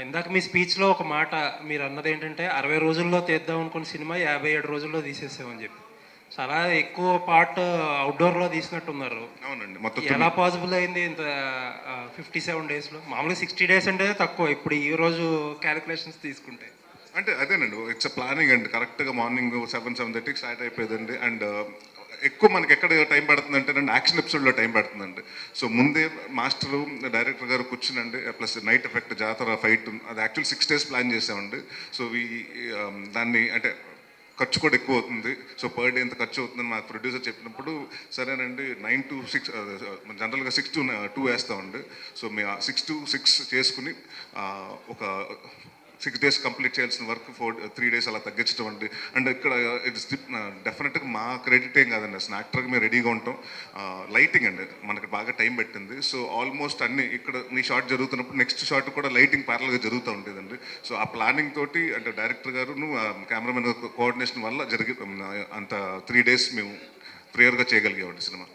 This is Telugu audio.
ఇందాక మీ స్పీచ్‌లో ఒక మాట మీరన్నదేంటంటే, 60 రోజుల్లో తీద్దాం అనుకున్న సినిమా 57 రోజుల్లో తీసేసామని జెప్పి. చాలా ఎక్కువ పార్ట్ ఔట్‌డోర్‌లో తీసినట్టున్నారు. అవునండి. మొత్తం ఎలా పాజిబుల్ అయింది ఇంత 57 డేస్‌లో? మామూలుగా 60 డేస్ అంటే తక్కువ. ఇప్పుడు ఈ రోజు క్యాలిక్యులేషన్స్ తీసుకుంటే. అంటే అదేనండి. ఇట్స్ ప్లానింగ్ అండి. కరెక్ట్‌గా మార్నింగ్ 7:30కి స్టార్ట్ అయిపోయేదండి. అండ్ ఎక్కువ మనకి ఎక్కడ టైం పడుతుందంటేనండి యాక్షన్ ఎపిసోడ్‌లో టైం పడుతుందండి. సో ముందే మాస్టరు, డైరెక్టర్ గారు కూర్చునండి ప్లస్ నైట్ ఎఫెక్ట్, జాతర, ఫైట్ అది యాక్చువల్ 6 డేస్ ప్లాన్ చేసామండి. సో దాన్ని అంటే ఖర్చు కూడా ఎక్కువ అవుతుంది. సో పర్ డే ఎంత ఖర్చు అవుతుందని మాకు ప్రొడ్యూసర్ చెప్పినప్పుడు సరేనండి 9-6 జనరల్‌గా 6-2 వేస్తామండి. సో మేము 6-6 చేసుకుని ఒక 6 డేస్ కంప్లీట్ చేయాల్సిన వర్క్ 3 డేస్ అలా తగ్గించడం అండి. అండ్ ఇక్కడ ఇట్స్ డెఫినెట్గా మా క్రెడిట్ ఏం కాదండి. అసలు యాక్టర్గా మేము రెడీగా ఉంటాం. లైటింగ్ అండి మనకి బాగా టైం పెట్టింది. సో ఆల్మోస్ట్ అన్ని ఇక్కడ ఈ షాట్ జరుగుతున్నప్పుడు నెక్స్ట్ షాట్ కూడా లైటింగ్ ప్యారల్గా జరుగుతూ ఉండేదండి. సో ఆ ప్లానింగ్ తోటి అంటే డైరెక్టర్ గారును కెమెరామెన్ కోఆర్డినేషన్ వల్ల అంత 3 డేస్ మేము ప్రియర్గా చేయగలిగామండి సినిమా.